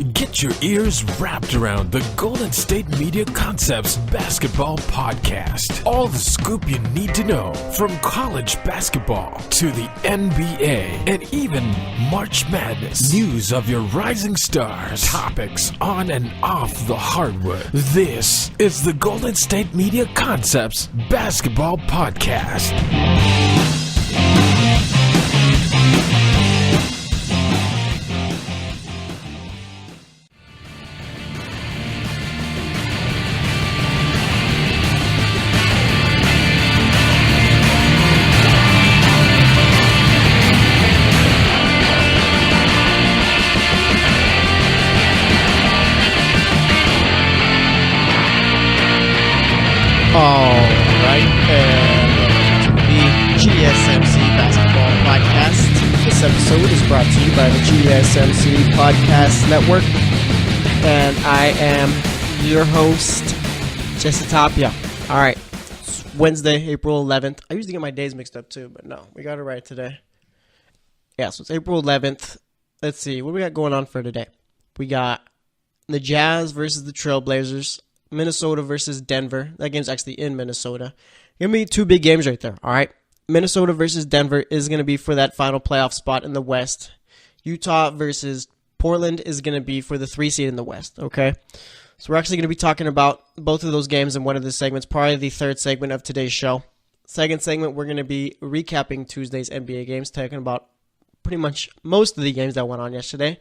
Get your ears wrapped around the Golden State Media Concepts Basketball Podcast. All the scoop you need to know, from college basketball to the NBA and even March Madness. News of your rising stars, topics on and off the hardwood. This is the Golden State Media Concepts Basketball Podcast. Alright, and welcome to the GSMC Basketball Podcast. This episode is brought to you by the GSMC Podcast Network, and I am your host, Jesse Tapia. Alright, it's Wednesday, April 11th. I usually get my days mixed up too, but no, we got it right today. Yeah, so it's April 11th. Let's see, what do we got going on for today? We got the Jazz versus the Trailblazers. Minnesota versus Denver. That game's actually in Minnesota. Gonna be two big games right there, all right? Minnesota versus Denver is going to be for that final playoff spot in the West. Utah versus Portland is going to be for the 3 seed in the West, okay? So we're actually going to be talking about both of those games in one of the segments, probably the third segment of today's show. Second segment, we're going to be recapping Tuesday's NBA games, talking about pretty much most of the games that went on yesterday.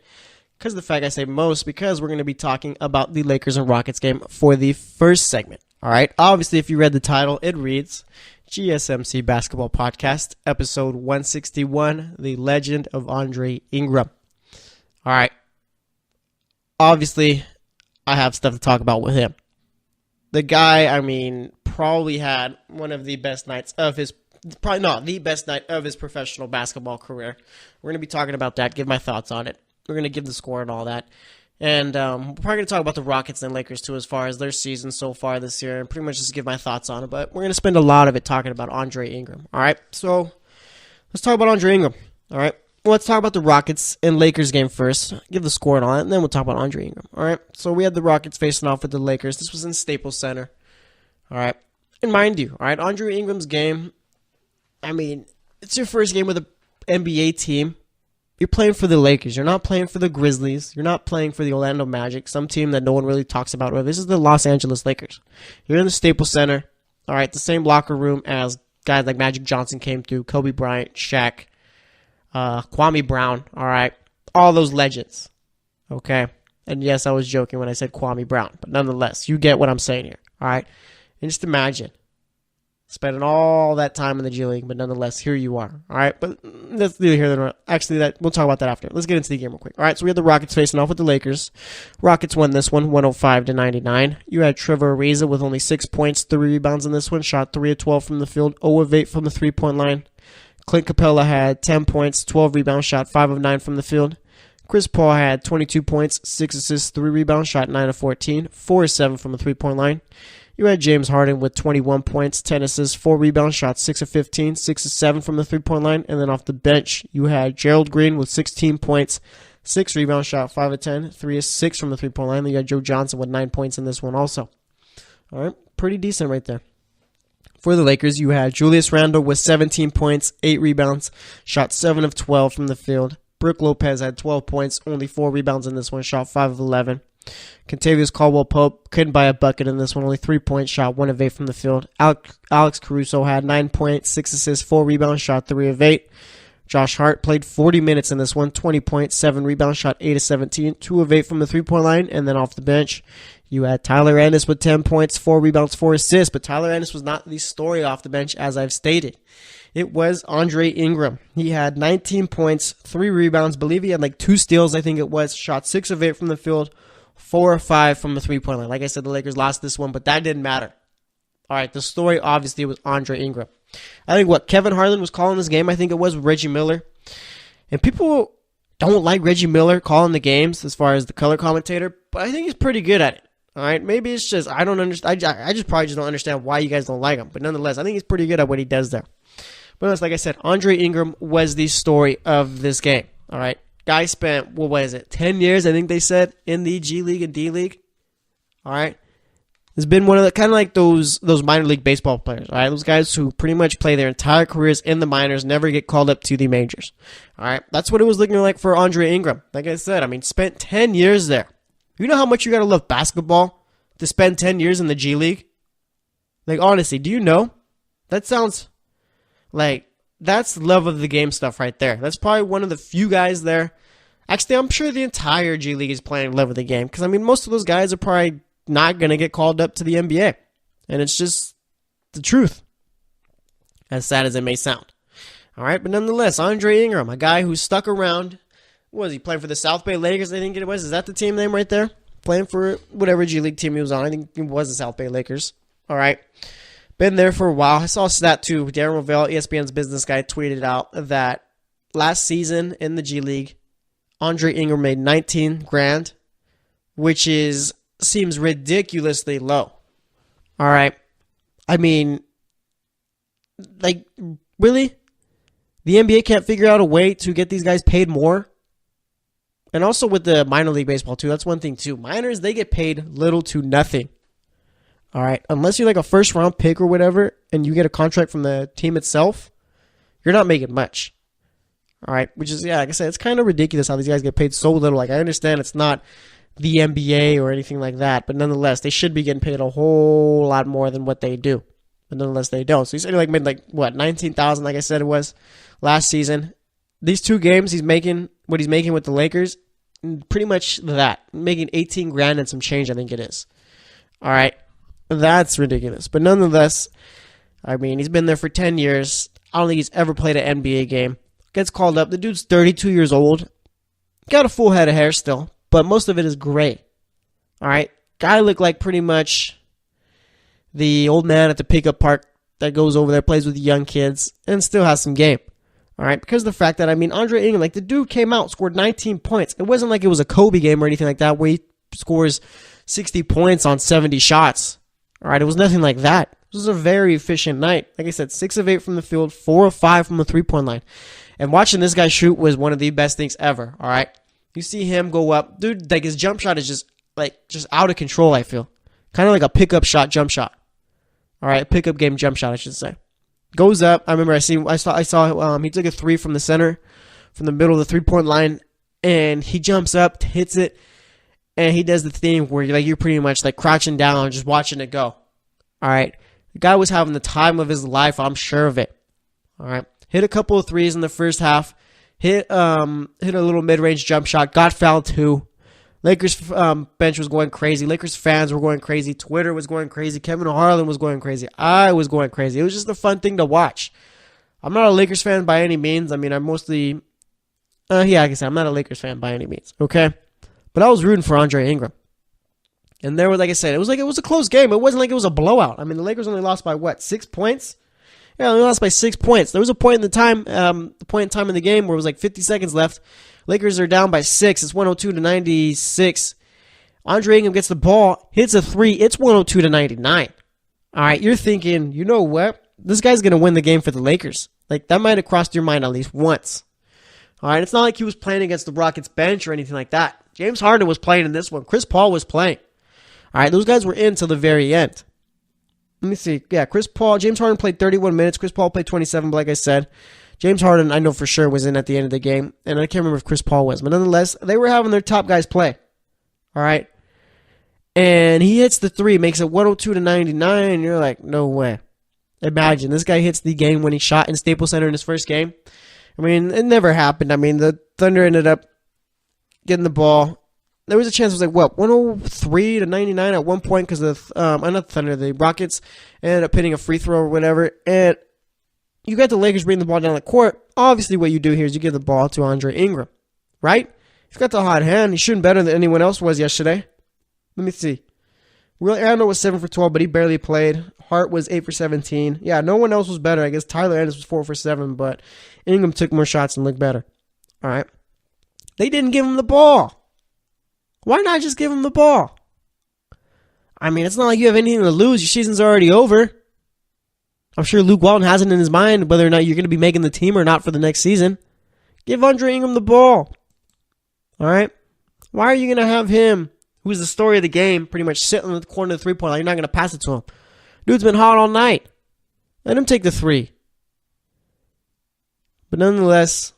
Because of the fact I say most, because we're going to be talking about the Lakers and Rockets game for the first segment. All right. Obviously, if you read the title, it reads GSMC Basketball Podcast, episode 161, The Legend of Andre Ingram. All right. Obviously, I have stuff to talk about with him. The guy, probably had one of the best nights of his, probably not the best night of his professional basketball career. We're going to be talking about that, give my thoughts on it. We're going to give the score and all that. And we're probably going to talk about the Rockets and Lakers, too, as far as their season so far this year, and pretty much just give my thoughts on it. But we're going to spend a lot of it talking about Andre Ingram. All right, so let's talk about Andre Ingram. All right, well, let's talk about the Rockets and Lakers game first. Give the score and all that, and then we'll talk about Andre Ingram. All right, so we had the Rockets facing off with the Lakers. This was in Staples Center. All right, and mind you, all right, Andre Ingram's game, it's your first game with an NBA team. You're playing for the Lakers. You're not playing for the Grizzlies. You're not playing for the Orlando Magic, some team that no one really talks about. This is the Los Angeles Lakers. You're in the Staples Center. All right, the same locker room as guys like Magic Johnson came through, Kobe Bryant, Shaq, Kwame Brown. All right, all those legends. Okay, and yes, I was joking when I said Kwame Brown, but nonetheless, you get what I'm saying here. All right, and just imagine spending all that time in the G League, but nonetheless, here you are. All right, but let's do here. Actually, we'll talk about that after. Let's get into the game real quick. All right, so we had the Rockets facing off with the Lakers. Rockets won this one, 105-99. You had Trevor Ariza with only 6 points, 3 rebounds in this one. Shot 3 of 12 from the field, 0 of 8 from the three-point line. Clint Capella had 10 points, 12 rebounds, shot 5 of 9 from the field. Chris Paul had 22 points, 6 assists, 3 rebounds, shot 9 of 14, 4 of 7 from the three-point line. You had James Harden with 21 points, 10 assists, 4 rebounds, shot 6 of 15, 6 of 7 from the three-point line. And then off the bench, you had Gerald Green with 16 points, 6 rebounds, shot 5 of 10, 3 of 6 from the three-point line. Then you had Joe Johnson with 9 points in this one also. All right, pretty decent right there. For the Lakers, you had Julius Randle with 17 points, 8 rebounds, shot 7 of 12 from the field. Brook Lopez had 12 points, only 4 rebounds in this one, shot 5 of 11. Contavious Caldwell-Pope couldn't buy a bucket in this one, only 3 points, shot 1 of 8 from the field. Alex Caruso had 9 points, 6 assists, 4 rebounds, shot 3 of 8. Josh Hart played 40 minutes in this one, 20 points, 7 rebounds, shot 8 of 17, 2 of 8 from the three-point line. And then off the bench, you had Tyler Ennis with 10 points, 4 rebounds, 4 assists. But Tyler Ennis was not the story off the bench, as I've stated. It was Andre Ingram. He had 19 points, 3 rebounds. Believe he had 2 steals, I think it was. Shot 6 of 8 from the field, 4 or 5 from the three-point line. Like I said, the Lakers lost this one, but that didn't matter. All right, the story obviously was Andre Ingram. I think Kevin Harlan was calling this game, I think it was Reggie Miller. And people don't like Reggie Miller calling the games as far as the color commentator, but I think he's pretty good at it. All right, maybe it's just I don't understand. I just probably just don't understand why you guys don't like him. But nonetheless, I think he's pretty good at what he does there. But like I said, Andre Ingram was the story of this game. All right, Guy spent, what is it, 10 years, I think they said, in the G League and D League. All right. Has been one of the, kind of like those minor league baseball players, all right? Those guys who pretty much play their entire careers in the minors, never get called up to the majors, all right? That's what it was looking like for Andre Ingram. Like I said, I mean, spent 10 years there. You know how much you got to love basketball to spend 10 years in the G League? Like, honestly, do you know? That sounds like, that's love of the game stuff right there. That's probably one of the few guys there. Actually, I'm sure the entire G League is playing love of the game, because, I mean, most of those guys are probably not going to get called up to the NBA. And it's just the truth. As sad as it may sound. All right, but nonetheless, Andre Ingram, a guy who stuck around. What was he playing for the South Bay Lakers, I think it was? Is that the team name right there? Playing for whatever G League team he was on. I think it was the South Bay Lakers. All right. Been there for a while. I saw a stat too. Darren Rovell, ESPN's business guy, tweeted out that last season in the G League, Andre Ingram made $19,000, which seems ridiculously low. All right. I mean, like, really? The NBA can't figure out a way to get these guys paid more? And also with the minor league baseball, too. That's one thing, too. Minors, they get paid little to nothing. All right. Unless you're like a first-round pick or whatever, and you get a contract from the team itself, you're not making much. All right. Which is, yeah, like I said, it's kind of ridiculous how these guys get paid so little. Like, I understand it's not the NBA or anything like that, but nonetheless, they should be getting paid a whole lot more than what they do. But nonetheless, they don't. So he said he made $19,000, like I said it was last season. These 2 games, he's making what he's making with the Lakers, pretty much that, making $18,000 and some change, I think it is. All right, that's ridiculous. But nonetheless, I mean, he's been there for 10 years. I don't think he's ever played an NBA game. Gets called up. The dude's 32 years old. Got a full head of hair still, but most of it is gray. All right, guy looked like pretty much the old man at the pickup park that goes over there, plays with the young kids, and still has some game. All right, because of the fact that, I mean, Andre Ingram, like, the dude came out, scored 19 points. It wasn't like it was a Kobe game or anything like that where he scores 60 points on 70 shots. All right, it was nothing like that. This was a very efficient night. Like I said, 6 of 8 from the field, 4 of 5 from the three-point line. And watching this guy shoot was one of the best things ever, all right? You see him go up. Dude, like, his jump shot is just out of control, I feel. Kind of like a pickup shot, jump shot. All right, pickup game jump shot, I should say. Goes up. I remember I saw he took a 3 from the center, from the middle of the three-point line, and he jumps up, hits it, and he does the thing where you're pretty much like crouching down, just watching it go. All right, the guy was having the time of his life. I'm sure of it. All right, hit a couple of threes in the first half. Hit a little mid-range jump shot. Got fouled too. Lakers bench was going crazy. Lakers fans were going crazy. Twitter was going crazy. Kevin Harlan was going crazy. I was going crazy. It was just a fun thing to watch. I'm not a Lakers fan by any means. I mean, I'm mostly, like I said, I'm not a Lakers fan by any means. Okay, but I was rooting for Andre Ingram. And there was, like I said, it was a close game. It wasn't like it was a blowout. I mean, the Lakers only lost by 6 points? Yeah, they only lost by 6 points. There was a point in the game where it was like 50 seconds left. Lakers are down by 6. It's 102-96. Andre Ingram gets the ball, hits a 3. It's 102-99. All right, you're thinking, you know what? This guy's going to win the game for the Lakers. Like, that might have crossed your mind at least once. All right, it's not like he was playing against the Rockets bench or anything like that. James Harden was playing in this one. Chris Paul was playing. All right, those guys were in till the very end. Let me see. Yeah, James Harden played 31 minutes. Chris Paul played 27, but like I said, James Harden, I know for sure, was in at the end of the game, and I can't remember if Chris Paul was. But nonetheless, they were having their top guys play. All right? And he hits the 3, makes it 102-99, and you're like, no way. Imagine, this guy hits the game-winning shot in Staples Center in his first game. I mean, it never happened. I mean, the Thunder ended up getting the ball. There was a chance it was 103-99 at one point because not the Thunder, the Rockets ended up hitting a free throw or whatever, and you got the Lakers bringing the ball down the court. Obviously, what you do here is you give the ball to Andre Ingram, right? He's got the hot hand. He's shooting better than anyone else was yesterday. Let me see. Will Randle was 7 for 12, but he barely played. Hart was 8 for 17. Yeah, no one else was better. I guess Tyler Ennis was 4 for 7, but Ingram took more shots and looked better. All right. They didn't give him the ball. Why not just give him the ball? I mean, it's not like you have anything to lose. Your season's already over. I'm sure Luke Walton has it in his mind whether or not you're going to be making the team or not for the next season. Give Andre Ingram the ball. All right? Why are you going to have him, who's the story of the game, pretty much sitting in the corner of the three-point line? You're not going to pass it to him. Dude's been hot all night. Let him take the three. But nonetheless,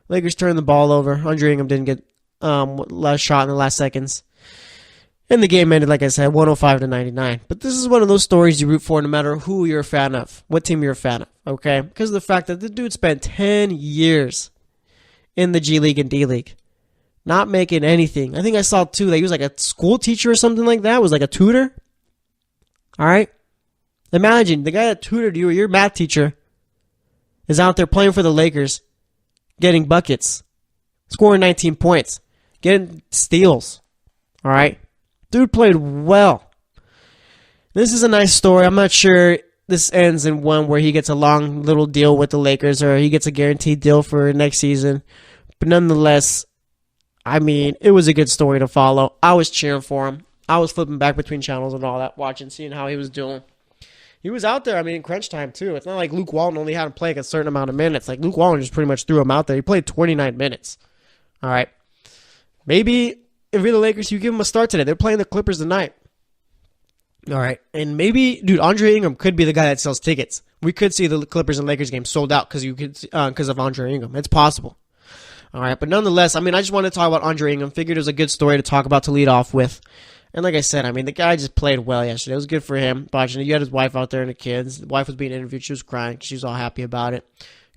Lakers turned the ball over. Andre Ingram didn't get last shot in the last seconds. And the game ended, like I said, 105-99. But this is one of those stories you root for no matter who you're a fan of, what team you're a fan of, okay? Because of the fact that the dude spent 10 years in the G League and D League, not making anything. I think I saw, too, that he was like a school teacher or something like that, was like a tutor. All right? Imagine, the guy that tutored you, or your math teacher, is out there playing for the Lakers, getting buckets, scoring 19 points, getting steals. All right? Dude played well. This is a nice story. I'm not sure this ends in one where he gets a long little deal with the Lakers or he gets a guaranteed deal for next season. But nonetheless, I mean, it was a good story to follow. I was cheering for him. I was flipping back between channels and all that, watching, seeing how he was doing. He was out there, I mean, in crunch time, too. It's not like Luke Walton only had him play a certain amount of minutes. Like, Luke Walton just pretty much threw him out there. He played 29 minutes. All right. Maybe if you're the Lakers, you give him a start today. They're playing the Clippers tonight. All right. And maybe, dude, Andre Ingram could be the guy that sells tickets. We could see the Clippers and Lakers game sold out because of Andre Ingram. It's possible. All right. But nonetheless, I mean, I just wanted to talk about Andre Ingram. Figured it was a good story to talk about to lead off with. And like I said, I mean, the guy just played well yesterday. It was good for him. Watching it. You had his wife out there and the kids. The wife was being interviewed. She was crying. She was all happy about it.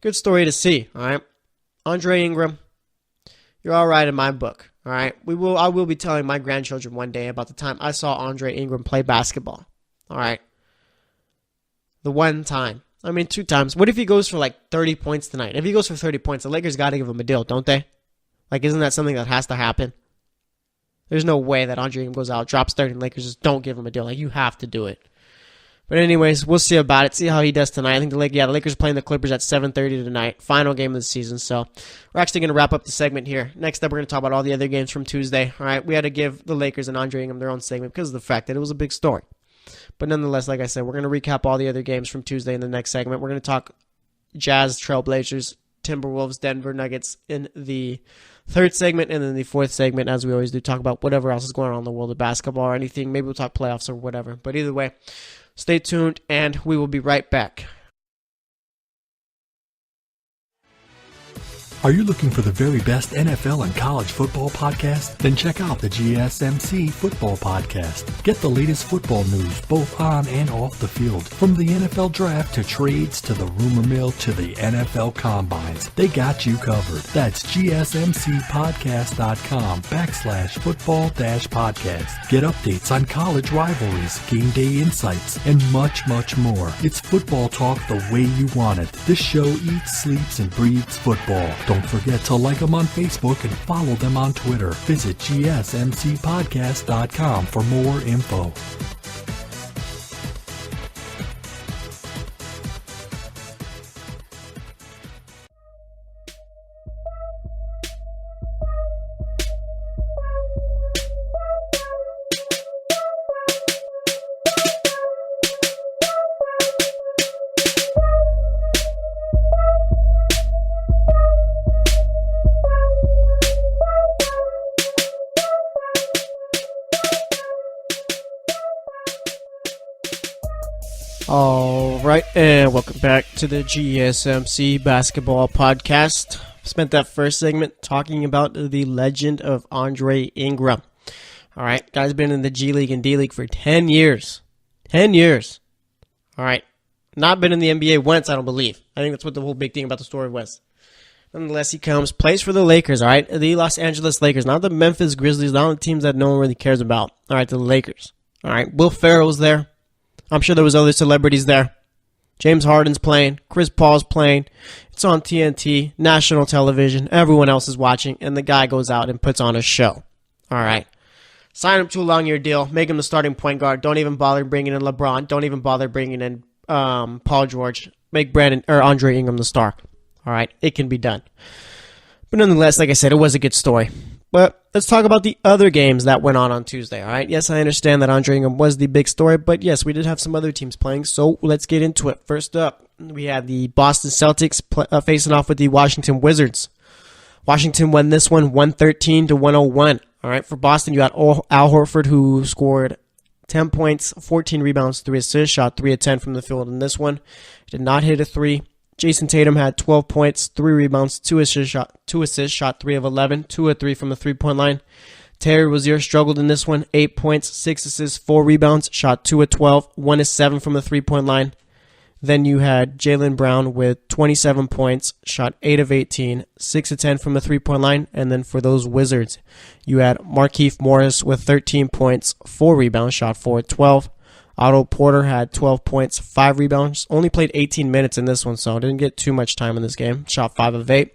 Good story to see. All right. Andre Ingram, you're all right in my book. All right. I will be telling my grandchildren one day about the time I saw Andre Ingram play basketball. All right. The one time. I mean, 2 times. What if he goes for like 30 points tonight? If he goes for 30 points, the Lakers got to give him a deal, don't they? Like, isn't that something that has to happen? There's no way that Andre Ingram goes out, drops 30, and Lakers just don't give him a deal. Like, you have to do it. But anyways, we'll see about it. See how he does tonight. I think the Lakers are playing the Clippers at 7:30 tonight. Final game of the season. So we're actually going to wrap up the segment here. Next up, we're going to talk about all the other games from Tuesday. All right, we had to give the Lakers and Andre Ingram their own segment because of the fact that it was a big story. But nonetheless, like I said, we're going to recap all the other games from Tuesday in the next segment. We're going to talk Jazz, Trailblazers, Timberwolves, Denver Nuggets in the third segment, and then the fourth segment, as we always do, talk about whatever else is going on in the world of basketball or anything. Maybe we'll talk playoffs or whatever. But either way, stay tuned, and we will be right back. Are you looking for the very best NFL and college football podcast? Then check out the GSMC Football Podcast. Get the latest football news both on and off the field. From the NFL Draft to trades to the rumor mill to the NFL Combines. They got you covered. That's GSMCpodcast.com/football-podcast. Get updates on college rivalries, game day insights, and much, much more. It's football talk the way you want it. This show eats, sleeps, and breathes football. Don't forget to like them on Facebook and follow them on Twitter. Visit GSMCpodcast.com for more info. All right, and welcome back to the GSMC Basketball Podcast. Spent that first segment talking about the legend of Andre Ingram. All right, guy's been in the G League and D League for 10 years. 10 years. All right, not been in the NBA once, I don't believe. I think that's what the whole big thing about the story was. Nonetheless, he comes, plays for the Lakers, all right? The Los Angeles Lakers, not the Memphis Grizzlies, not the teams that no one really cares about. All right, the Lakers. All right, Will Ferrell's there. I'm sure there was other celebrities there. James Harden's playing. Chris Paul's playing. It's on TNT, national television. Everyone else is watching, and the guy goes out and puts on a show. All right. Sign him to a long-year deal. Make him the starting point guard. Don't even bother bringing in LeBron. Don't even bother bringing in Paul George. Make Andre Ingram the star. All right. It can be done. But nonetheless, like I said, it was a good story. But let's talk about the other games that went on Tuesday, all right? Yes, I understand that Andre Ingram was the big story, but yes, we did have some other teams playing, so let's get into it. First up, we had the Boston Celtics facing off with the Washington Wizards. Washington won this one 113-101. All right, for Boston, you had Al Horford, who scored 10 points, 14 rebounds, 3 assists, shot 3 of 10 from the field in this one. Did not hit a 3. Jason Tatum had 12 points, 3 rebounds, 2 assists, shot 3 of 11, 2 of 3 from the three-point line. Terry Rozier struggled in this one, 8 points, 6 assists, 4 rebounds, shot 2 of 12, 1 of 7 from the three-point line. Then you had Jaylen Brown with 27 points, shot 8 of 18, 6 of 10 from the three-point line. And then for those Wizards, you had Markieff Morris with 13 points, 4 rebounds, shot 4 of 12. Otto Porter had 12 points, 5 rebounds. Only played 18 minutes in this one, so didn't get too much time in this game. Shot 5 of 8.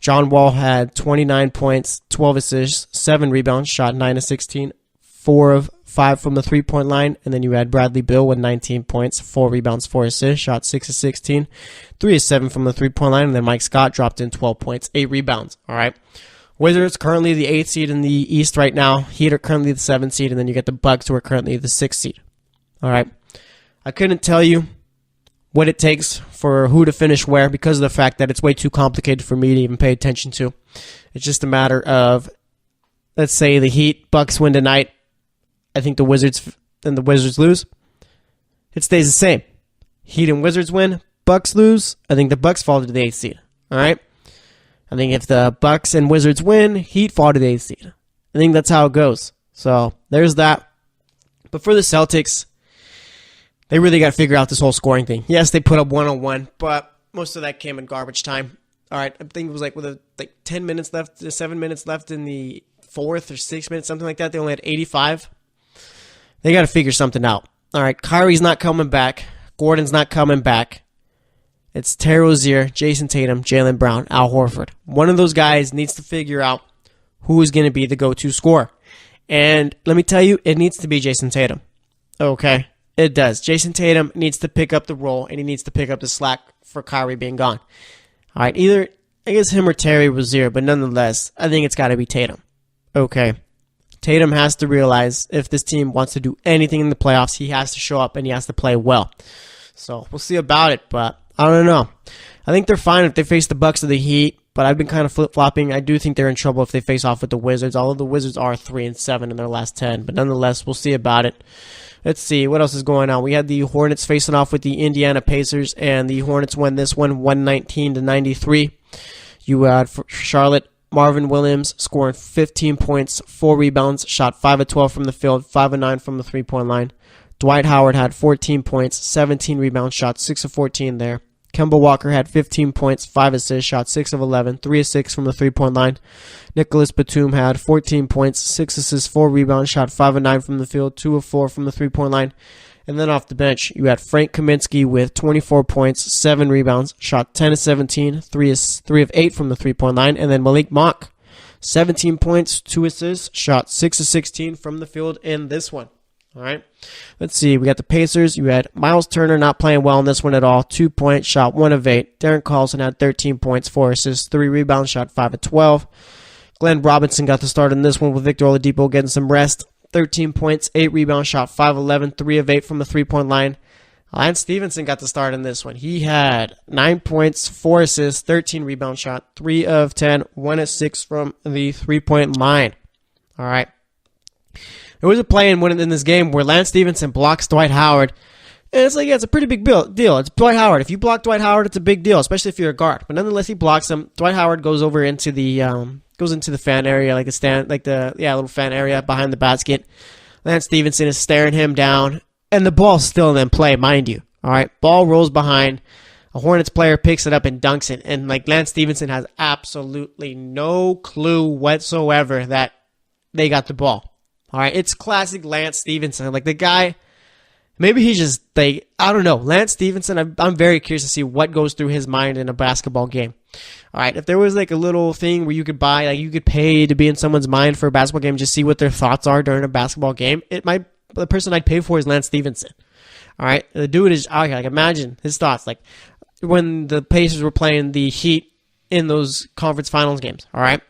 John Wall had 29 points, 12 assists, 7 rebounds, shot 9 of 16, 4 of 5 from the three-point line. And then you had Bradley Beal with 19 points, 4 rebounds, 4 assists, shot 6 of 16, 3 of 7 from the three-point line. And then Mike Scott dropped in 12 points, 8 rebounds. All right. Wizards currently the 8th seed in the East right now. Heat are currently the 7th seed. And then you get the Bucks, who are currently the 6th seed. All right. I couldn't tell you what it takes for who to finish where because of the fact that it's way too complicated for me to even pay attention to. It's just a matter of, let's say the Heat, Bucks win tonight. I think the Wizards lose. It stays the same. Heat and Wizards win. Bucks lose. I think the Bucks fall to the 8th seed. All right. I think if the Bucks and Wizards win, Heat fall to the 8th seed. I think that's how it goes. So there's that. But for the Celtics, they really got to figure out this whole scoring thing. Yes, they put up 1-on-1, but most of that came in garbage time. All right, I think it was with 10 minutes left, 7 minutes left in the 4th or 6 minutes, something like that. They only had 85. They got to figure something out. All right, Kyrie's not coming back. Gordon's not coming back. It's Terry Rozier, Jason Tatum, Jaylen Brown, Al Horford. One of those guys needs to figure out who is going to be the go-to scorer. And let me tell you, it needs to be Jason Tatum. Okay? It does. Jason Tatum needs to pick up the role, and he needs to pick up the slack for Kyrie being gone. All right, either, I guess, him or Terry Rozier, but nonetheless, I think it's got to be Tatum. Okay. Tatum has to realize if this team wants to do anything in the playoffs, he has to show up and he has to play well. So we'll see about it, but I don't know. I think they're fine if they face the Bucks or the Heat, but I've been kind of flip-flopping. I do think they're in trouble if they face off with the Wizards, although the Wizards are 3-7 in their last 10, but nonetheless, we'll see about it. Let's see, what else is going on? We had the Hornets facing off with the Indiana Pacers, and the Hornets won this one 119-93. You had for Charlotte, Marvin Williams scoring 15 points, 4 rebounds, shot 5 of 12 from the field, 5 of 9 from the three-point line. Dwight Howard had 14 points, 17 rebounds, shot 6 of 14 there. Kemba Walker had 15 points, 5 assists, shot 6 of 11, 3 of 6 from the three-point line. Nicholas Batum had 14 points, 6 assists, 4 rebounds, shot 5 of 9 from the field, 2 of 4 from the three-point line. And then off the bench, you had Frank Kaminsky with 24 points, 7 rebounds, shot 10 of 17, 3 of 8 from the three-point line. And then Malik Monk, 17 points, 2 assists, shot 6 of 16 from the field in this one. All right, let's see. We got the Pacers. You had Miles Turner not playing well in this one at all. 2 points, shot 1 of 8. Darren Collison had 13 points, 4 assists, 3 rebounds, shot 5 of 12. Glenn Robinson got the start in this one with Victor Oladipo getting some rest. 13 points, 8 rebounds, shot 5 of 11, 3 of 8 from the three-point line. Lance Stevenson got the start in this one. He had 9 points, 4 assists, 13 rebounds, shot 3 of 10, 1 of 6 from the three-point line. All right. There was a play in this game where Lance Stevenson blocks Dwight Howard. And it's it's a pretty big deal. It's Dwight Howard. If you block Dwight Howard, it's a big deal, especially if you're a guard. But nonetheless, he blocks him. Dwight Howard goes over into the fan area, little fan area behind the basket. Lance Stevenson is staring him down, and the ball's still in play, mind you. All right, ball rolls behind. A Hornets player picks it up and dunks it, and Lance Stevenson has absolutely no clue whatsoever that they got the ball. All right, it's classic Lance Stevenson. The guy, maybe he's just, I don't know. Lance Stevenson, I'm very curious to see what goes through his mind in a basketball game. All right, if there was a little thing where you could buy, you could pay to be in someone's mind for a basketball game, just see what their thoughts are during a basketball game, the person I'd pay for is Lance Stevenson. All right, the dude is, imagine his thoughts. When the Pacers were playing the Heat in those conference finals games, all right?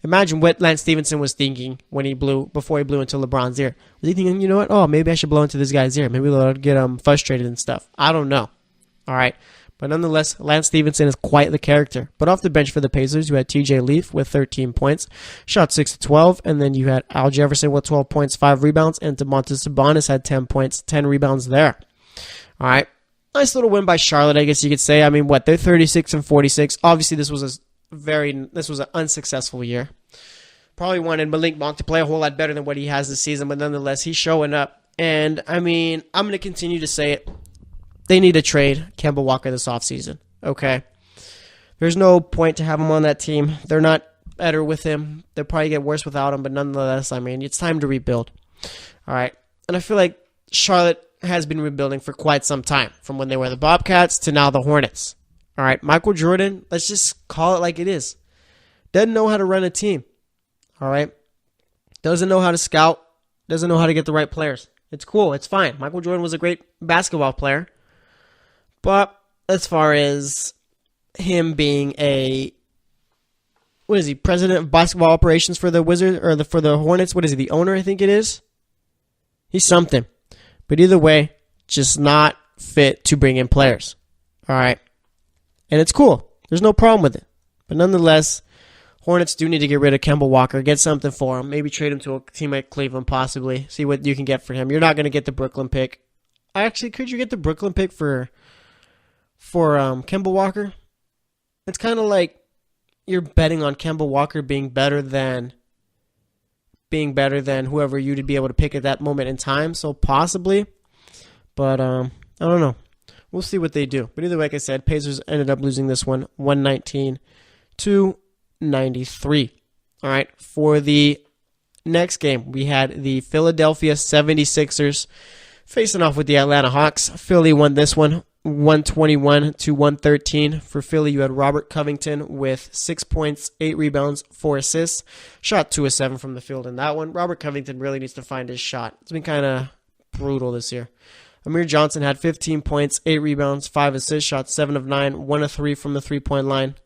Imagine what Lance Stevenson was thinking before he blew into LeBron's ear. Was he thinking, you know what? Oh, maybe I should blow into this guy's ear. Maybe it'll get him frustrated and stuff. I don't know. All right. But nonetheless, Lance Stevenson is quite the character. But off the bench for the Pacers, you had TJ Leaf with 13 points, shot 6 of 12, and then you had Al Jefferson with 12 points, 5 rebounds, and Domantas Sabonis had 10 points, 10 rebounds there. All right. Nice little win by Charlotte, I guess you could say. I mean, they're 36-46. Obviously, this was an unsuccessful year. Probably wanted Malik Monk to play a whole lot better than what he has this season, but nonetheless, he's showing up. And, I mean, I'm going to continue to say it. They need to trade Kemba Walker this offseason, okay? There's no point to have him on that team. They're not better with him. They'll probably get worse without him, but nonetheless, I mean, it's time to rebuild. All right? And I feel like Charlotte has been rebuilding for quite some time, from when they were the Bobcats to now the Hornets. All right? Michael Jordan, let's just call it like it is. Doesn't know how to run a team. All right? Doesn't know how to scout. Doesn't know how to get the right players. It's cool. It's fine. Michael Jordan was a great basketball player. But as far as him being president of basketball operations for the Wizards or for the Hornets? What is he, the owner? I think it is. He's something, but either way, just not fit to bring in players. All right, and it's cool. There's no problem with it, but nonetheless, Hornets do need to get rid of Kemba Walker, get something for him, maybe trade him to a team like Cleveland, possibly see what you can get for him. You're not going to get the Brooklyn pick. Actually, could you get the Brooklyn pick for Kemba Walker? It's kind of like you're betting on Kemba Walker being better than whoever you'd be able to pick at that moment in time. So possibly, but I don't know. We'll see what they do. But either way, like I said, Pacers ended up losing this one 119-93. All right, for the next game, we had the Philadelphia 76ers facing off with the Atlanta Hawks. Philly won this one 121-113. For Philly, you had Robert Covington with 6 points, 8 rebounds, 4 assists. Shot 2 of 7 from the field in that one. Robert Covington really needs to find his shot. It's been kind of brutal this year. Amir Johnson had 15 points, 8 rebounds, 5 assists, shot 7 of 9, 1 of 3 from the three-point line.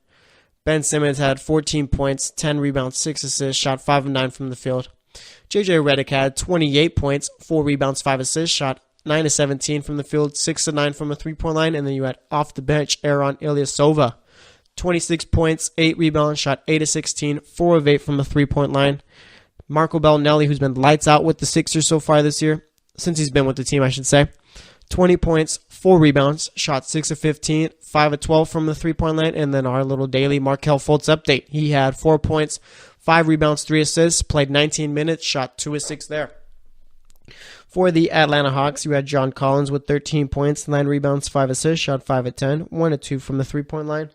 Ben Simmons had 14 points, 10 rebounds, 6 assists, shot 5 of 9 from the field. J.J. Redick had 28 points, 4 rebounds, 5 assists, shot 9 of 17 from the field, 6 of 9 from the three-point line, and then you had off the bench Aaron Ilyasova. 26 points, 8 rebounds, shot 8 of 16, 4 of 8 from the three-point line. Marco Bellinelli, who's been lights out with the Sixers so far this year, since he's been with the team, I should say. 20 points, 4 rebounds, shot 6 of 15, 5 of 12 from the three-point line, and then our little daily Markelle Fultz update. He had 4 points, 5 rebounds, 3 assists, played 19 minutes, shot 2 of 6 there. For the Atlanta Hawks, you had John Collins with 13 points, 9 rebounds, 5 assists, shot 5 of 10, 1 of 2 from the three-point line.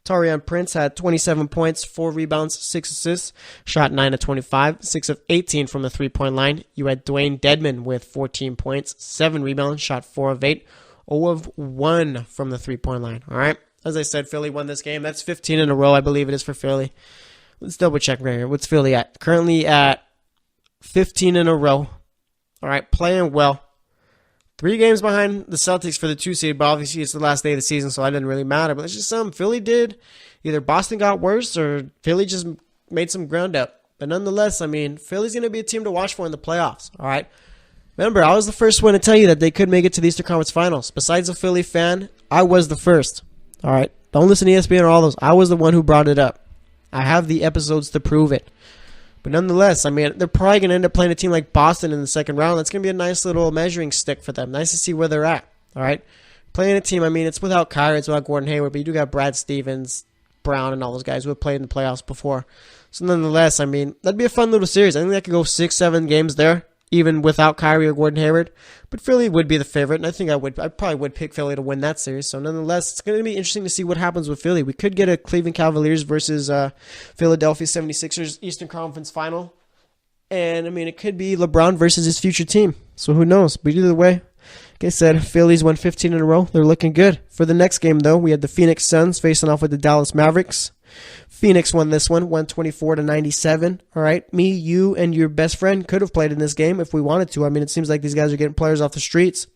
Taurean Prince had 27 points, 4 rebounds, 6 assists, shot 9 of 25, 6 of 18 from the three-point line. You had Dwayne Dedman with 14 points, 7 rebounds, shot 4 of 8, 0 of 1 from the three-point line. All right, as I said, Philly won this game. That's 15 in a row, I believe it is for Philly. Let's double check right here. What's Philly at? Currently at 15 in a row. All right, playing well. 3 games behind the Celtics for the 2 seed, but obviously it's the last day of the season, so it didn't really matter. But it's just something Philly did. Either Boston got worse or Philly just made some ground up. But nonetheless, I mean, Philly's going to be a team to watch for in the playoffs. All right. Remember, I was the first one to tell you that they could make it to the Eastern Conference Finals. Besides a Philly fan, I was the first. All right. Don't listen to ESPN or all those. I was the one who brought it up. I have the episodes to prove it. But nonetheless, I mean, they're probably going to end up playing a team like Boston in the second round. That's going to be a nice little measuring stick for them. Nice to see where they're at. All right. Playing a team, I mean, it's without Kyrie, it's without Gordon Hayward, but you do got Brad Stevens, Brown, and all those guys who have played in the playoffs before. So nonetheless, I mean, that'd be a fun little series. I think that could go 6-7 games there, even without Kyrie or Gordon Hayward. But Philly would be the favorite, and I think I probably would pick Philly to win that series. So nonetheless, it's going to be interesting to see what happens with Philly. We could get a Cleveland Cavaliers versus Philadelphia 76ers Eastern Conference Final. And, I mean, it could be LeBron versus his future team. So who knows? But either way, like I said, Phillies won 15 in a row. They're looking good. For the next game, though, we had the Phoenix Suns facing off with the Dallas Mavericks. Phoenix won this one, 124-97. All right, me, you, and your best friend could have played in this game if we wanted to. I mean, it seems like these guys are getting players off the streets.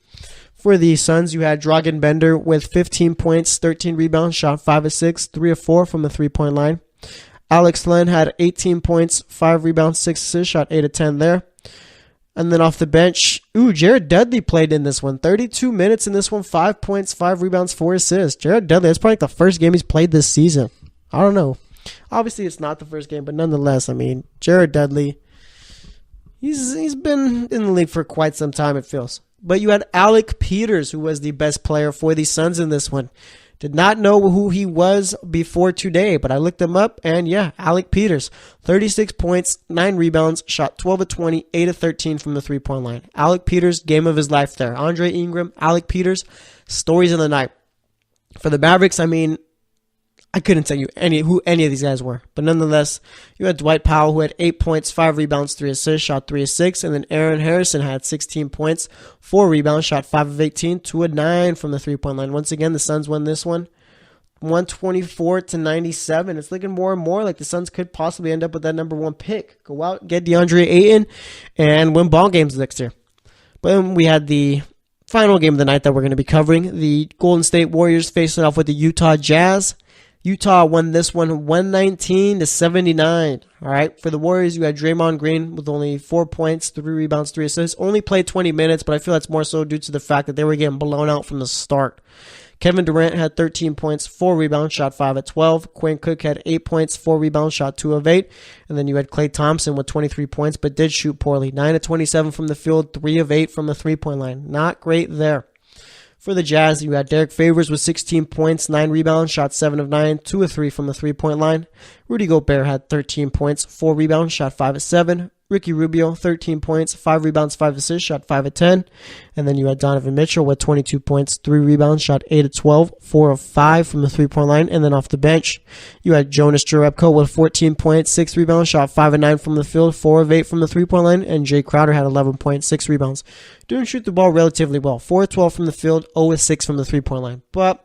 For the Suns, you had Dragan Bender with 15 points, 13 rebounds, shot 5 of 6, 3 of 4 from the three-point line. Alex Len had 18 points, 5 rebounds, 6 assists, shot 8 of 10 there. And then off the bench, Jared Dudley played in this one. 32 minutes in this one, 5 points, 5 rebounds, 4 assists. Jared Dudley, that's probably like the first game he's played this season. I don't know. Obviously, it's not the first game, but nonetheless, I mean, Jared Dudley, he's been in the league for quite some time, it feels. But you had Alec Peters, who was the best player for the Suns in this one. Did not know who he was before today, but I looked him up, and yeah, Alec Peters. 36 points, 9 rebounds, shot 12 of 20, 8 of 13 from the three-point line. Alec Peters, game of his life there. Andre Ingram, Alec Peters, stories of the night. For the Mavericks, I mean, I couldn't tell you who any of these guys were. But nonetheless, you had Dwight Powell, who had 8 points, 5 rebounds, 3 assists, shot 3 of 6. And then Aaron Harrison had 16 points, 4 rebounds, shot 5 of 18, 2 of 9 from the three-point line. Once again, the Suns won this one, 124-97. It's looking more and more like the Suns could possibly end up with that number 1 pick. Go out, get DeAndre Ayton, and win ball games next year. But then we had the final game of the night that we're going to be covering. The Golden State Warriors facing off with the Utah Jazz. Utah won this one 119-79. All right. For the Warriors, you had Draymond Green with only 4 points, 3 rebounds, 3 assists. Only played 20 minutes, but I feel that's more so due to the fact that they were getting blown out from the start. Kevin Durant had 13 points, 4 rebounds, shot 5 of 12. Quinn Cook had 8 points, 4 rebounds, shot 2 of 8. And then you had Klay Thompson with 23 points, but did shoot poorly. 9 of 27 from the field, 3 of 8 from the three-point line. Not great there. For the Jazz, you had Derek Favors with 16 points, 9 rebounds, shot 7 of 9, 2 of 3 from the three-point line. Rudy Gobert had 13 points, 4 rebounds, shot 5 of 7. Ricky Rubio, 13 points, 5 rebounds, 5 assists, shot 5 of 10. And then you had Donovan Mitchell with 22 points, 3 rebounds, shot 8 of 12, 4 of 5 from the three-point line. And then off the bench, you had Jonas Jerebko with 14 points, 6 rebounds, shot 5 of 9 from the field, 4 of 8 from the three-point line. And Jay Crowder had 11 points, 6 rebounds. Didn't shoot the ball relatively well. 4 of 12 from the field, 0 of 6 from the three-point line. But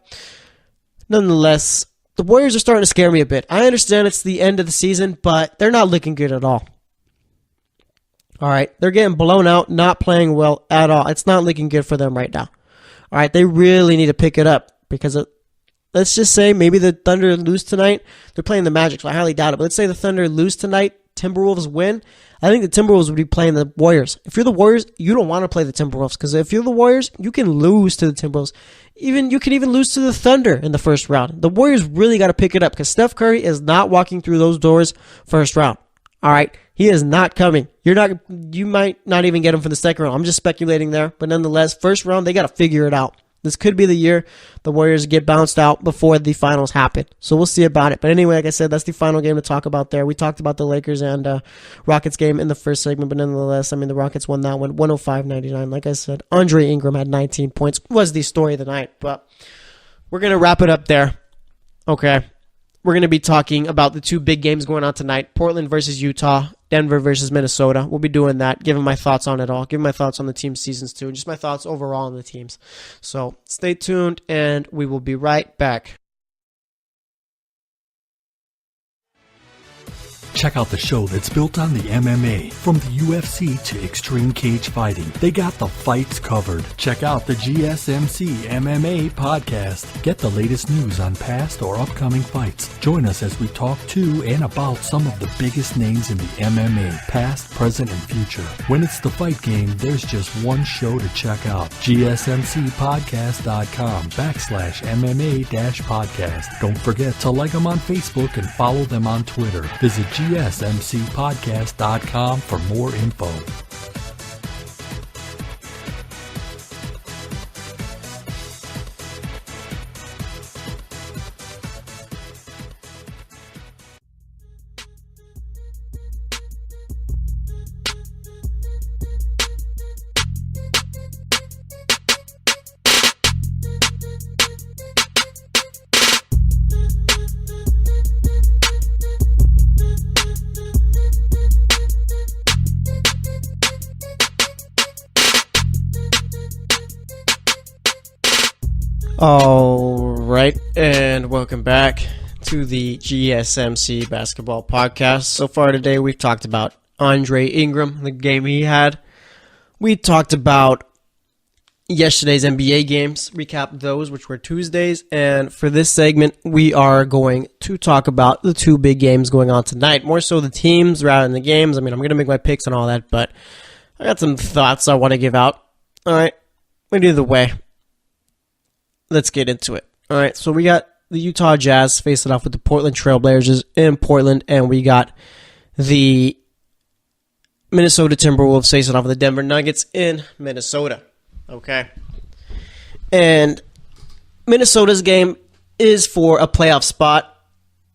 nonetheless, the Warriors are starting to scare me a bit. I understand it's the end of the season, but they're not looking good at all. All right, they're getting blown out, not playing well at all. It's not looking good for them right now. All right, they really need to pick it up because let's just say maybe the Thunder lose tonight. They're playing the Magic, so I highly doubt it. But let's say the Thunder lose tonight, Timberwolves win. I think the Timberwolves would be playing the Warriors. If you're the Warriors, you don't want to play the Timberwolves because if you're the Warriors, you can lose to the Timberwolves. You can even lose to the Thunder in the first round. The Warriors really got to pick it up because Steph Curry is not walking through those doors first round. All right, he is not coming. You might not even get him for the second round. I'm just speculating there, but nonetheless, first round they got to figure it out. This could be the year the Warriors get bounced out before the finals happen. So we'll see about it. But anyway, like I said, that's the final game to talk about there. We talked about the Lakers and Rockets game in the first segment, but nonetheless, I mean, the Rockets won that one 105-99. Like I said, Andre Ingram had 19 points, was the story of the night. But we're going to wrap it up there. Okay. We're going to be talking about the 2 big games going on tonight, Portland versus Utah, Denver versus Minnesota. We'll be doing that, giving my thoughts on it all, giving my thoughts on the team seasons too, and just my thoughts overall on the teams. So stay tuned, and we will be right back. Check out the show that's built on the MMA. From the UFC to extreme cage fighting, they got the fights covered. Check out the GSMC MMA podcast. Get the latest news on past or upcoming fights. Join us as we talk to and about some of the biggest names in the MMA, past, present, and future. When it's the fight game, there's just one show to check out. GSMCpodcast.com/MMA-podcast. Don't forget to like them on Facebook and follow them on Twitter. Visit GSMCpodcast.com for more info. All right, and welcome back to the GSMC Basketball Podcast. So far today, we've talked about Andre Ingram, the game he had. We talked about yesterday's NBA games, recap those, which were Tuesdays. And for this segment, we are going to talk about the 2 big games going on tonight. More so the teams rather than the games. I mean, I'm going to make my picks and all that, but I got some thoughts I want to give out. All right, but either way, let's get into it. All right, so we got the Utah Jazz facing off with the Portland Trailblazers in Portland, and we got the Minnesota Timberwolves facing off with the Denver Nuggets in Minnesota. Okay, and Minnesota's game is for a playoff spot.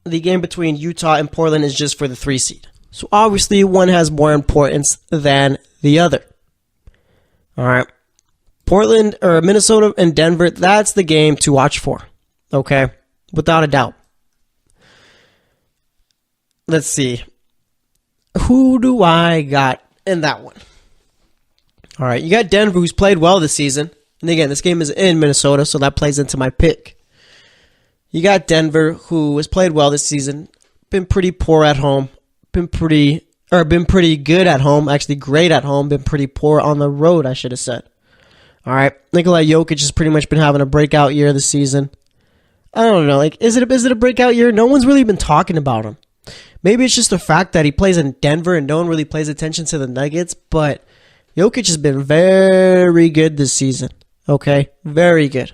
The game between Utah and Portland is just for the 3 seed. So obviously one has more importance than the other. All right. Portland or Minnesota and Denver, that's the game to watch for. Okay? Without a doubt. Let's see. Who do I got in that one? All right. You got Denver, who's played well this season. And again, this game is in Minnesota, so that plays into my pick. You got Denver, who has played well this season, been pretty poor at home, been pretty good at home, actually great at home, been pretty poor on the road, I should have said. All right, Nikola Jokic has pretty much been having a breakout year this season. I don't know, is it a breakout year? No one's really been talking about him. Maybe it's just the fact that he plays in Denver and no one really pays attention to the Nuggets, but Jokic has been very good this season. Okay, very good.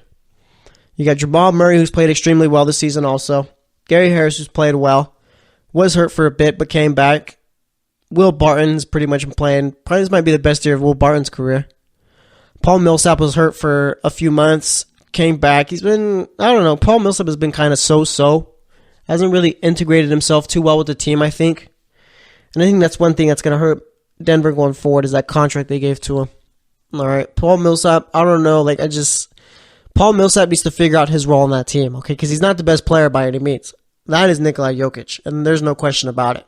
You got Jamal Murray, who's played extremely well this season also. Gary Harris, who's played well. Was hurt for a bit, but came back. Will Barton's pretty much been playing. Probably this might be the best year of Will Barton's career. Paul Millsap was hurt for a few months. Came back. He's been, I don't know, Paul Millsap has been kind of so-so. Hasn't really integrated himself too well with the team, I think. And I think that's one thing that's going to hurt Denver going forward is that contract they gave to him. All right, Paul Millsap, I don't know, Paul Millsap needs to figure out his role in that team, okay? Because he's not the best player by any means. That is Nikola Jokic, and there's no question about it.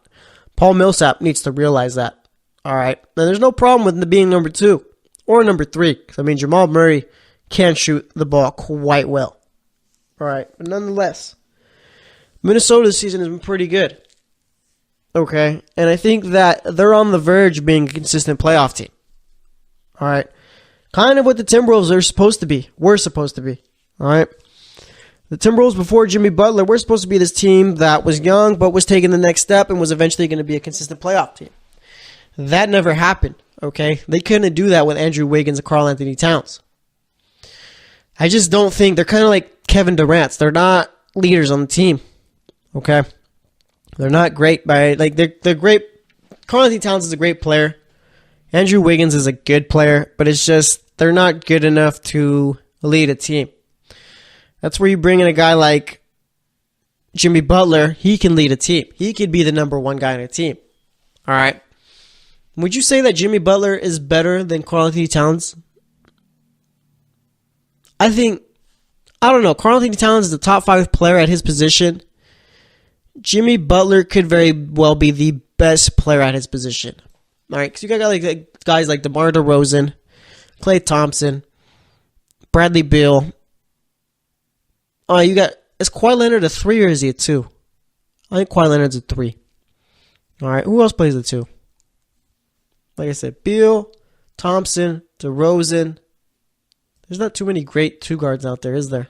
Paul Millsap needs to realize that, all right? And there's no problem with him being number 2 or number 3. Because, Jamal Murray can shoot the ball quite well, all right? But nonetheless, Minnesota this season has been pretty good, okay? And I think that they're on the verge of being a consistent playoff team, all right? Kind of what the Timberwolves are supposed to be. We're supposed to be. All right. The Timberwolves before Jimmy Butler were supposed to be this team that was young but was taking the next step and was eventually going to be a consistent playoff team. That never happened. Okay. They couldn't do that with Andrew Wiggins and Karl Anthony Towns. I just don't think they're kind of like Kevin Durant. They're not leaders on the team. Okay. They're not great they're great. Karl Anthony Towns is a great player. Andrew Wiggins is a good player, but it's just they're not good enough to lead a team. That's where you bring in a guy like Jimmy Butler. He can lead a team. He could be the number 1 guy in a team. All right. Would you say that Jimmy Butler is better than Karl Anthony Towns? I don't know. Karl Anthony Towns is the top 5 player at his position. Jimmy Butler could very well be the best player at his position. All right, because you got guys like DeMar DeRozan, Klay Thompson, Bradley Beal. Is Kawhi Leonard a 3 or is he a 2? I think Kawhi Leonard's a 3. All right, who else plays the 2? Like I said, Beal, Thompson, DeRozan. There's not too many great 2 guards out there, is there?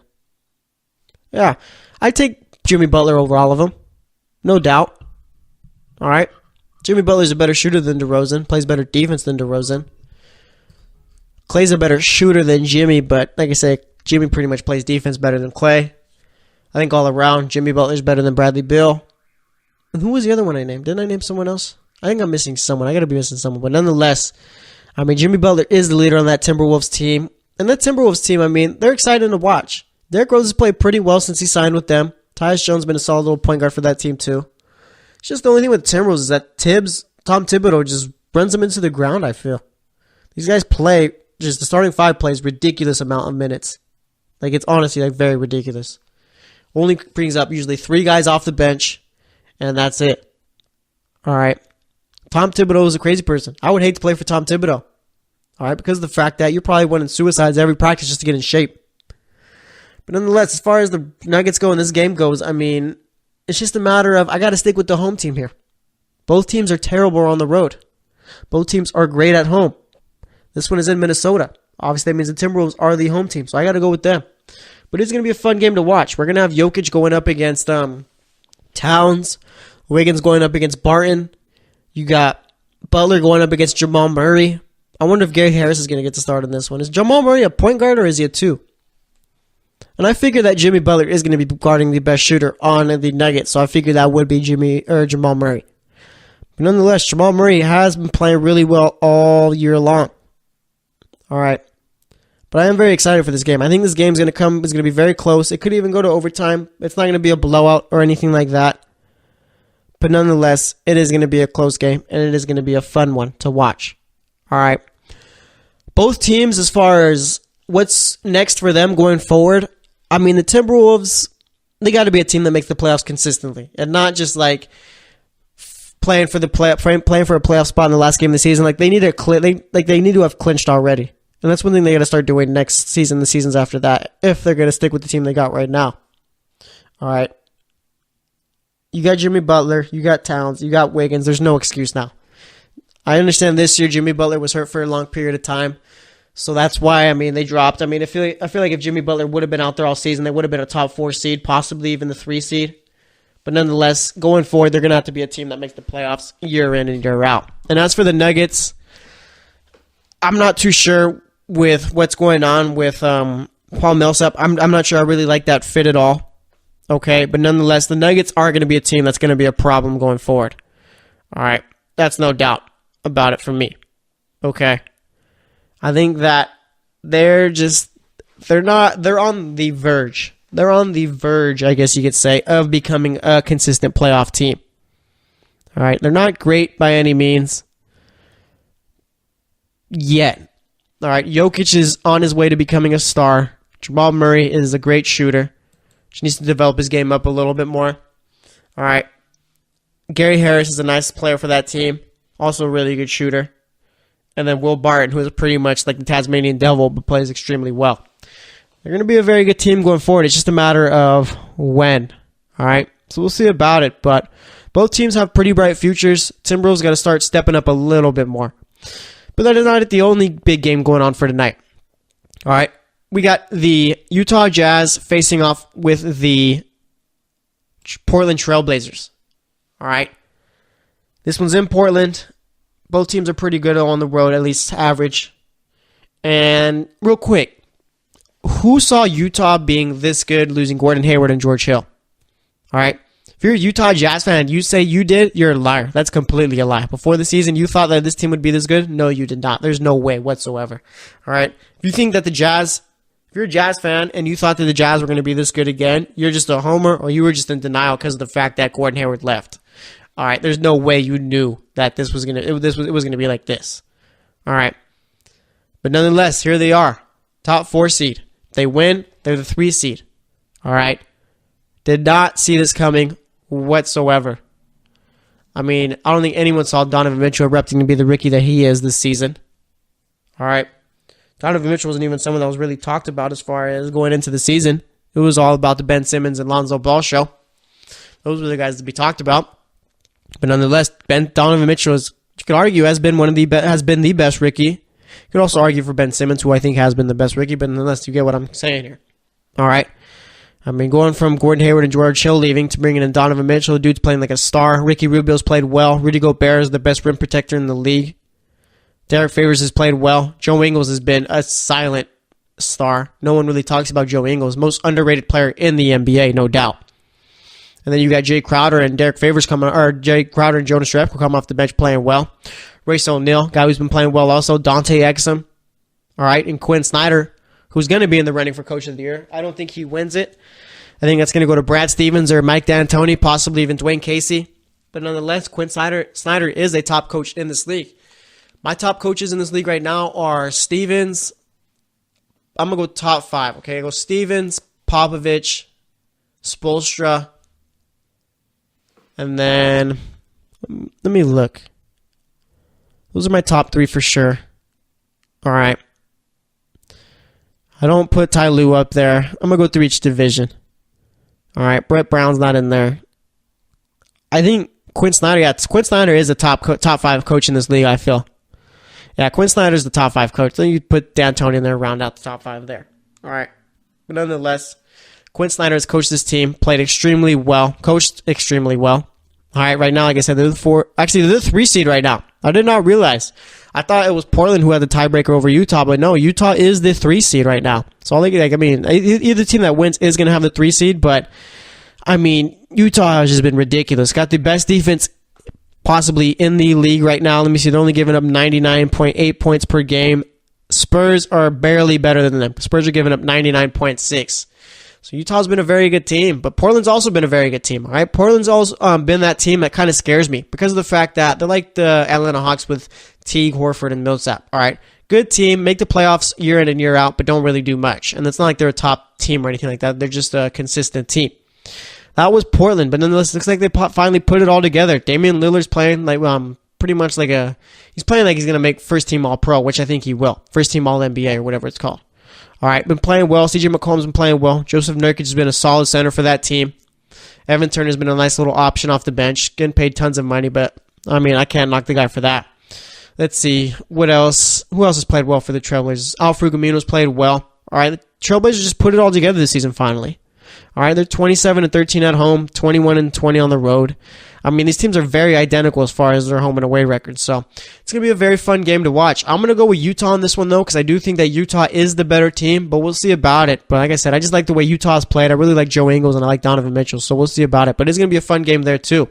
Yeah, I take Jimmy Butler over all of them. No doubt. All right. Jimmy Butler's a better shooter than DeRozan, plays better defense than DeRozan. Klay's a better shooter than Jimmy, but like I say, Jimmy pretty much plays defense better than Klay. I think all around, Jimmy Butler's better than Bradley Beal. And who was the other one I named? Didn't I name someone else? I think I'm missing someone. I got to be missing someone. But nonetheless, Jimmy Butler is the leader on that Timberwolves team. And that Timberwolves team, they're exciting to watch. Derrick Rose has played pretty well since he signed with them. Tyus Jones has been a solid little point guard for that team too. It's just the only thing with Timberwolves is that Tom Thibodeau just runs them into the ground, I feel. These guys play, just the starting 5 plays ridiculous amount of minutes. It's honestly very ridiculous. Only brings up usually 3 guys off the bench, and that's it. All right. Tom Thibodeau is a crazy person. I would hate to play for Tom Thibodeau. All right, because of the fact that you're probably winning suicides every practice just to get in shape. But nonetheless, as far as the Nuggets go and this game goes, it's just a matter of I got to stick with the home team here. Both teams are terrible on the road. Both teams are great at home. This one is in Minnesota. Obviously, that means the Timberwolves are the home team, so I got to go with them. But it's going to be a fun game to watch. We're going to have Jokic going up against Towns, Wiggins going up against Barton. You got Butler going up against Jamal Murray. I wonder if Gary Harris is going to get to start in this one. Is Jamal Murray a point guard or is he a 2? And I figure that Jimmy Butler is going to be guarding the best shooter on the Nuggets, so I figure that would be Jamal Murray. But nonetheless, Jamal Murray has been playing really well all year long. All right. But I am very excited for this game. I think this game is going to be very close. It could even go to overtime. It's not going to be a blowout or anything like that. But nonetheless, it is going to be a close game, and it is going to be a fun one to watch. All right. Both teams, as far as what's next for them going forward, I mean, the Timberwolves, they got to be a team that makes the playoffs consistently, and not just like playing for a playoff spot in the last game of the season. Like they need to have clinched already. And that's one thing they got to start doing next season, the seasons after that, if they're going to stick with the team they got right now. All right. You got Jimmy Butler, you got Towns, you got Wiggins. There's no excuse now. I understand this year Jimmy Butler was hurt for a long period of time, so that's why, they dropped. I feel like if Jimmy Butler would have been out there all season, they would have been a top 4 seed, possibly even the 3 seed. But nonetheless, going forward, they're going to have to be a team that makes the playoffs year in and year out. And as for the Nuggets, I'm not too sure with what's going on with Paul Millsap. I'm not sure I really like that fit at all. Okay, but nonetheless, the Nuggets are going to be a team that's going to be a problem going forward. All right, that's no doubt about it for me. Okay, I think that they're on the verge. They're on the verge, I guess you could say, of becoming a consistent playoff team. All right, they're not great by any means yet. All right, Jokic is on his way to becoming a star. Jamal Murray is a great shooter. Just needs to develop his game up a little bit more. All right, Gary Harris is a nice player for that team. Also a really good shooter. And then Will Barton, who is pretty much like the Tasmanian Devil, but plays extremely well. They're going to be a very good team going forward. It's just a matter of when. All right, so we'll see about it. But both teams have pretty bright futures. Timberwolves got to start stepping up a little bit more. But that is not the only big game going on for tonight. All right, we got the Utah Jazz facing off with the Portland Trailblazers. All right, this one's in Portland. Both teams are pretty good on the road, at least average. And real quick, who saw Utah being this good, losing Gordon Hayward and George Hill? All right. If you're a Utah Jazz fan, you say you did, you're a liar. That's completely a lie. Before the season, you thought that this team would be this good? No, you did not. There's no way whatsoever. All right. If you think that if you're a Jazz fan and you thought that the Jazz were going to be this good again, you're just a homer or you were just in denial because of the fact that Gordon Hayward left. All right. There's no way you knew that it was going to be like this. All right. But nonetheless, here they are. Top 4 seed. They win. They're the 3 seed. All right. Did not see this coming whatsoever. I don't think anyone saw Donovan Mitchell erupting to be the rookie that he is this season. All right. Donovan Mitchell wasn't even someone that was really talked about as far as going into the season. It was all about the Ben Simmons and Lonzo Ball show. Those were the guys to be talked about. But nonetheless, Donovan Mitchell you could argue has been the best rookie. You could also argue for Ben Simmons, who I think has been the best rookie, but nonetheless, you get what I'm saying here. All right. Going from Gordon Hayward and George Hill leaving to bringing in Donovan Mitchell, the dude's playing like a star. Ricky Rubio's played well. Rudy Gobert is the best rim protector in the league. Derek Favors has played well. Joe Ingles has been a silent star. No one really talks about Joe Ingles. Most underrated player in the NBA, no doubt. And then you got Jay Crowder and Derek Favors Jay Crowder and Jonas Jerebko coming off the bench playing well. Race O'Neal, guy who's been playing well also. Dante Exum. All right, and Quinn Snyder, who's going to be in the running for Coach of the Year. I don't think he wins it. I think that's going to go to Brad Stevens or Mike D'Antoni, possibly even Dwayne Casey. But nonetheless, Quinn Snyder is a top coach in this league. My top coaches in this league right now are Stevens. I'm going to go top 5, okay? I go Stevens, Popovich, Spoelstra, and then let me look. Those are my top 3 for sure. All right. I don't put Ty Lue up there. I'm going to go through each division. All right, Brett Brown's not in there. I think Quinn Snyder is a top 5 coach in this league, I feel. Yeah, Quinn Snyder's the top 5 coach. Then you put D'Antoni in there, round out the top 5 there. All right. But nonetheless, Quinn Snyder has coached this team, coached extremely well. All right, right now, like I said, they're the 3 seed right now. I did not realize. I thought it was Portland who had the tiebreaker over Utah, but no, Utah is the 3 seed right now. So all either team that wins is going to have the 3 seed, but I mean, Utah has just been ridiculous. Got the best defense possibly in the league right now. Let me see, they're only giving up 99.8 points per game. Spurs are barely better than them. Spurs are giving up 99.6. So Utah's been a very good team, but Portland's also been a very good team. All right, Portland's also been that team that kind of scares me because of the fact that they're like the Atlanta Hawks with Teague, Horford, and Millsap. All right, good team, make the playoffs year in and year out, but don't really do much. And it's not like they're a top team or anything like that. They're just a consistent team. That was Portland, but then it looks like they finally put it all together. Damian Lillard's playing like pretty much like he's playing like he's gonna make first team All Pro, which I think he will, first team All NBA or whatever it's called. All right, been playing well. CJ McCollum's been playing well. Joseph Nurkic has been a solid center for that team. Evan Turner's been a nice little option off the bench, getting paid tons of money, but I mean, I can't knock the guy for that. Let's see, what else? Who else has played well for the Trailblazers? Al-Farouq Amino's played well. All right, the Trailblazers just put it all together this season finally. All right, they're 27-13 at home, 21-20 on the road. I mean, these teams are very identical as far as their home and away records, so it's going to be a very fun game to watch. I'm going to go with Utah on this one, though, because I do think that Utah is the better team, but we'll see about it. But like I said, I just like the way Utah's played. I really like Joe Ingles, and I like Donovan Mitchell, so we'll see about it. But it's going to be a fun game there, too.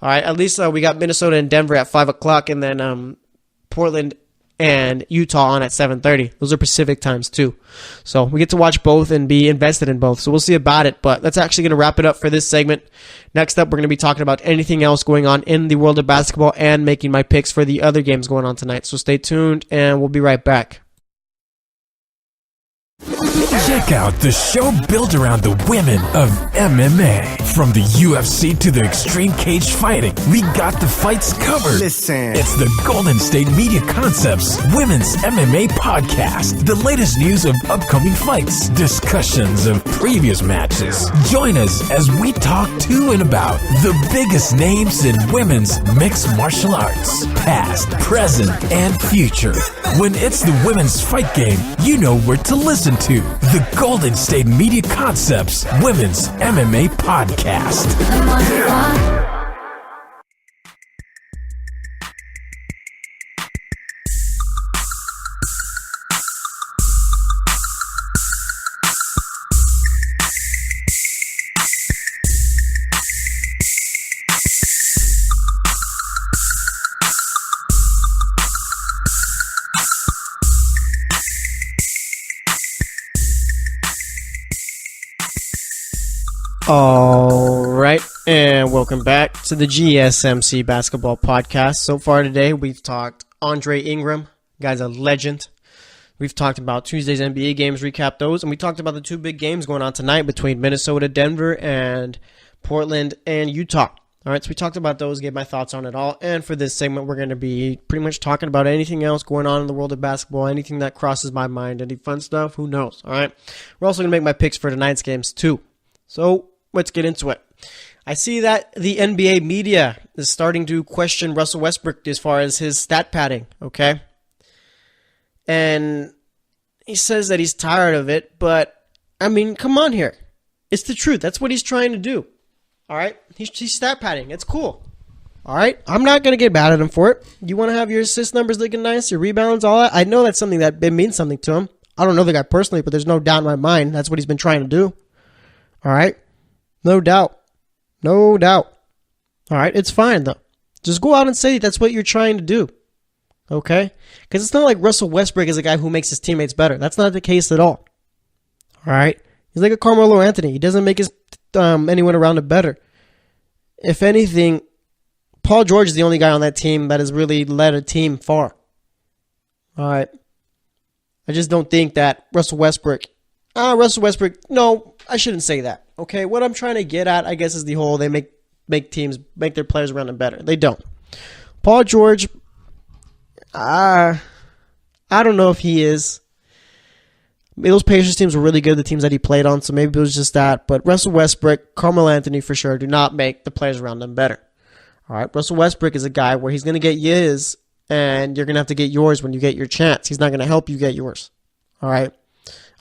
All right, at least we got Minnesota and Denver at 5 o'clock, and then Portland and Utah on at 7:30. Those are Pacific times too. So we get to watch both and be invested in both. So we'll see about it. But that's actually going to wrap it up for this segment. Next up, we're going to be talking about anything else going on in the world of basketball and making my picks for the other games going on tonight. So stay tuned and we'll be right back. Check out the show built around the women of MMA. From the UFC to the extreme cage fighting, we got the fights covered. Listen. It's the Golden State Media Concepts Women's MMA Podcast. The latest news of upcoming fights, discussions of previous matches. Join us as we talk to and about the biggest names in women's mixed martial arts, past, present, and future. When it's the women's fight game, you know where to listen to. The Golden State Media Concepts Women's MMA Podcast. All right, and welcome back to the GSMC Basketball Podcast. So far today, we've talked Andre Ingram, guy's a legend. We've talked about Tuesday's NBA games, recap those, and we talked about the two big games going on tonight between Minnesota, Denver, and Portland and Utah. All right, so we talked about those, gave my thoughts on it all, and for this segment, we're going to be pretty much talking about anything else going on in the world of basketball, anything that crosses my mind, any fun stuff, who knows, all right? We're also going to make my picks for tonight's games, too. So let's get into it. I see that the NBA media is starting to question Russell Westbrook as far as his stat padding, okay? And he says that he's tired of it, but, I mean, come on here. It's the truth. That's what he's trying to do, all right? He's stat padding. It's cool, all right? I'm not going to get mad at him for it. You want to have your assist numbers looking nice, your rebounds, all that? I know that's something that it means something to him. I don't know the guy personally, but there's no doubt in my mind that's what he's been trying to do, all right? No doubt. No doubt. All right, it's fine, though. Just go out and say that's what you're trying to do, okay? Because it's not like Russell Westbrook is a guy who makes his teammates better. That's not the case at all, all right? He's like a Carmelo Anthony. He doesn't make his anyone around him better. If anything, Paul George is the only guy on that team that has really led a team far, all right? I just don't think that Russell Westbrook, no, I shouldn't say that. Okay, what I'm trying to get at, I guess, is the whole they make their players around them better. They don't. Paul George, I don't know if he is. Those Pacers teams were really good, the teams that he played on, so maybe it was just that. But Russell Westbrook, Carmelo Anthony for sure, do not make the players around them better. All right, Russell Westbrook is a guy where he's going to get his, and you're going to have to get yours when you get your chance. He's not going to help you get yours. All right.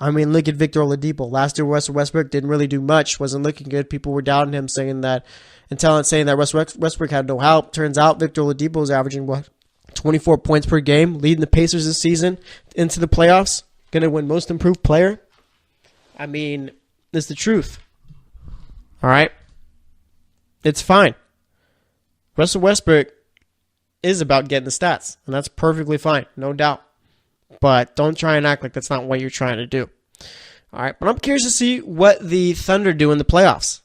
I mean, look at Victor Oladipo. Last year, Russell Westbrook didn't really do much. Wasn't looking good. People were doubting him, saying that Russell Westbrook had no help. Turns out Victor Oladipo was averaging, 24 points per game, leading the Pacers this season into the playoffs. Going to win Most Improved Player. I mean, it's the truth. All right? It's fine. Russell Westbrook is about getting the stats, and that's perfectly fine, no doubt. But don't try and act like that's not what you're trying to do. All right, but I'm curious to see what the Thunder do in the playoffs.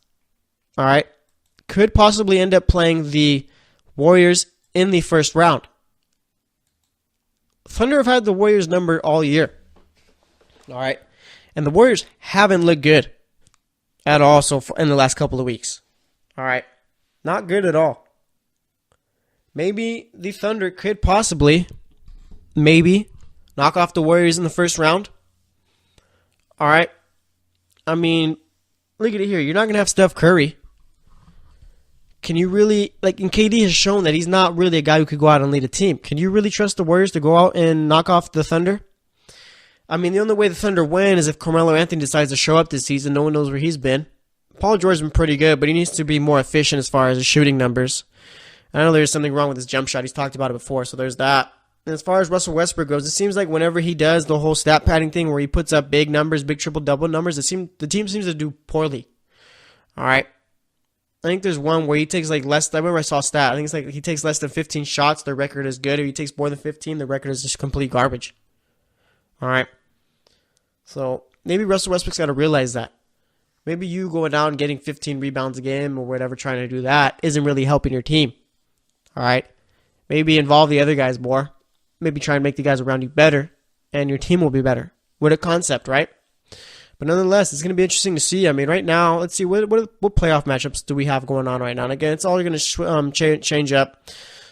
All right, could possibly end up playing the Warriors in the first round. Thunder have had the Warriors number all year. All right, and the Warriors haven't looked good at all so far in the last couple of weeks. All right, not good at all. Maybe the Thunder could possibly, knock off the Warriors in the first round. All right. I mean, look at it here. You're not going to have Steph Curry. Can you really, and KD has shown that he's not really a guy who could go out and lead a team. Can you really trust the Warriors to go out and knock off the Thunder? I mean, the only way the Thunder win is if Carmelo Anthony decides to show up this season. No one knows where he's been. Paul George's been pretty good, but he needs to be more efficient as far as his shooting numbers. I know there's something wrong with his jump shot. He's talked about it before, so there's that. And as far as Russell Westbrook goes, it seems like whenever he does the whole stat padding thing where he puts up big numbers, big triple-double numbers, the team seems to do poorly. All right. I think there's one where he takes less. I remember I saw a stat. I think it's he takes less than 15 shots, their record is good. If he takes more than 15, the record is just complete garbage. All right. So maybe Russell Westbrook's got to realize that. Maybe you going down and getting 15 rebounds a game or whatever, trying to do that isn't really helping your team. All right. Maybe involve the other guys more. Maybe try and make the guys around you better, and your team will be better. What a concept, right? But nonetheless, it's going to be interesting to see. I mean, right now, let's see, what playoff matchups do we have going on right now? And again, it's all going to change up.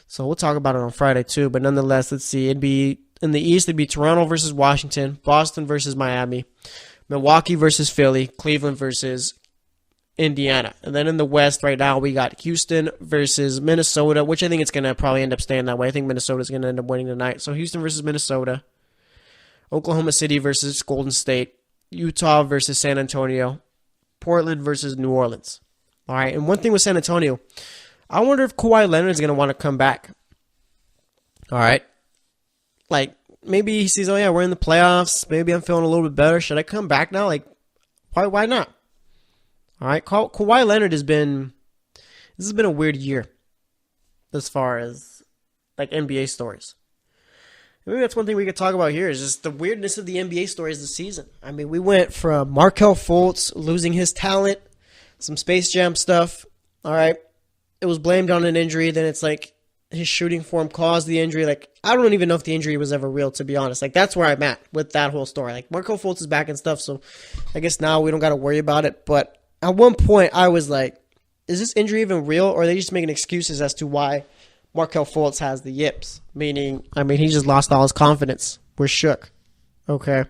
So we'll talk about it on Friday too. But nonetheless, let's see. It'd be in the East, it'd be Toronto versus Washington, Boston versus Miami, Milwaukee versus Philly, Cleveland versus Indiana. And then in the West right now, we got Houston versus Minnesota, which I think it's going to probably end up staying that way. I think Minnesota's going to end up winning tonight. So Houston versus Minnesota, Oklahoma City versus Golden State, Utah versus San Antonio, Portland versus New Orleans. All right, and one thing with San Antonio, I wonder if Kawhi Leonard is going to want to come back. All right. Maybe he sees, oh yeah, we're in the playoffs. Maybe I'm feeling a little bit better. Should I come back now? Why not? All right, Kawhi Leonard this has been a weird year as far as NBA stories. Maybe that's one thing we could talk about here is just the weirdness of the NBA stories this season. I mean, we went from Markelle Fultz losing his talent, some Space Jam stuff. All right, it was blamed on an injury. Then it's his shooting form caused the injury. I don't even know if the injury was ever real, to be honest. That's where I'm at with that whole story. Markelle Fultz is back and stuff, so I guess now we don't got to worry about it. But at one point, I was like, is this injury even real, or are they just making excuses as to why Markelle Fultz has the yips? Meaning, he just lost all his confidence. We're shook. Okay.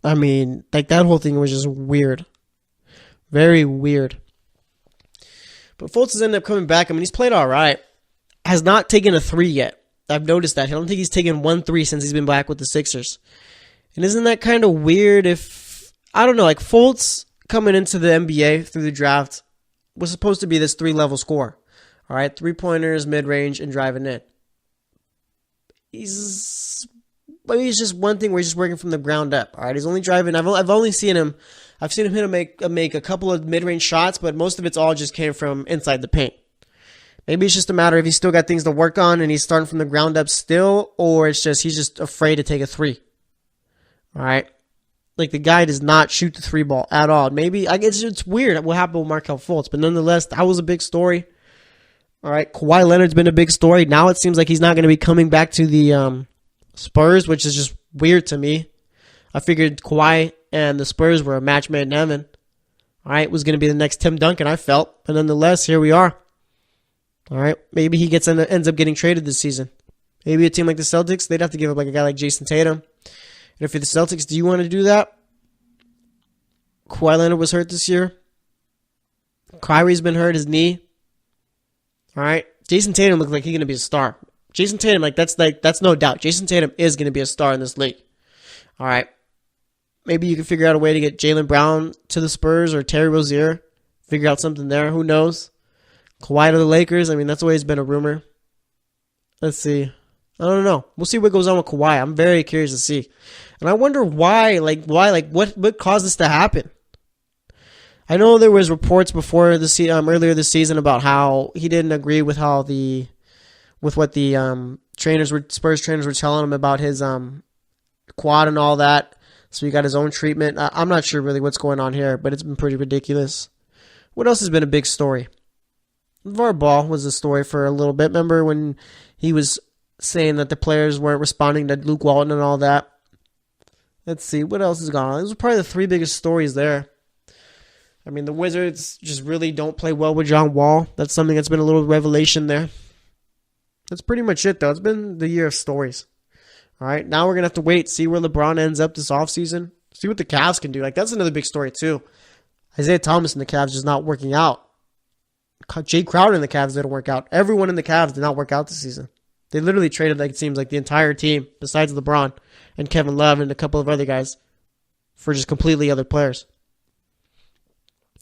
That whole thing was just weird. Very weird. But Fultz has ended up coming back. He's played all right. Has not taken a 3 yet. I've noticed that. I don't think he's taken 1 3 since he's been back with the Sixers. And isn't that kind of weird if, I don't know, Fultz coming into the NBA through the draft was supposed to be this 3-level scorer. All right, 3-pointers, mid-range, and driving in. He's just one thing where he's just working from the ground up. All right, he's only driving. I've only seen him. I've seen him make a couple of mid-range shots, but most of it's all just came from inside the paint. Maybe it's just a matter of he's still got things to work on and he's starting from the ground up still, or it's just he's just afraid to take a 3. All right. The guy does not shoot the 3 ball at all. Maybe it's weird what happened with Markelle Fultz, but nonetheless, that was a big story. All right, Kawhi Leonard's been a big story. Now it seems like he's not going to be coming back to the Spurs, which is just weird to me. I figured Kawhi and the Spurs were a match made in heaven. All right, it was going to be the next Tim Duncan, I felt. But nonetheless, here we are. All right, maybe he ends up getting traded this season. Maybe a team like the Celtics, they'd have to give up a guy like Jason Tatum. And if you're the Celtics, do you want to do that? Kawhi Leonard was hurt this year. Kyrie's been hurt, his knee. All right. Jason Tatum looks like he's going to be a star. Jason Tatum, that's no doubt. Jason Tatum is going to be a star in this league. All right. Maybe you can figure out a way to get Jaylen Brown to the Spurs or Terry Rozier. Figure out something there. Who knows? Kawhi to the Lakers. I mean, that's always been a rumor. Let's see. I don't know. We'll see what goes on with Kawhi. I'm very curious to see. And I wonder why, what caused this to happen? I know there was reports before the earlier this season about how he didn't agree with what the Spurs trainers were telling him about his quad and all that. So he got his own treatment. I'm not sure really what's going on here, but it's been pretty ridiculous. What else has been a big story? LeVar Ball was a story for a little bit. Remember when he was saying that the players weren't responding to Luke Walton and all that? Let's see. What else has gone on? Those are probably the three biggest stories there. I mean, the Wizards just really don't play well with John Wall. That's something that's been a little revelation there. That's pretty much it, though. It's been the year of stories. All right, now we're going to have to wait, see where LeBron ends up this offseason, see what the Cavs can do. Like, that's another big story, too. Isaiah Thomas and the Cavs just not working out. Jay Crowder and the Cavs didn't work out. Everyone in the Cavs did not work out this season. They literally traded, like it seems like, the entire team, besides LeBron and Kevin Love and a couple of other guys, for just completely other players.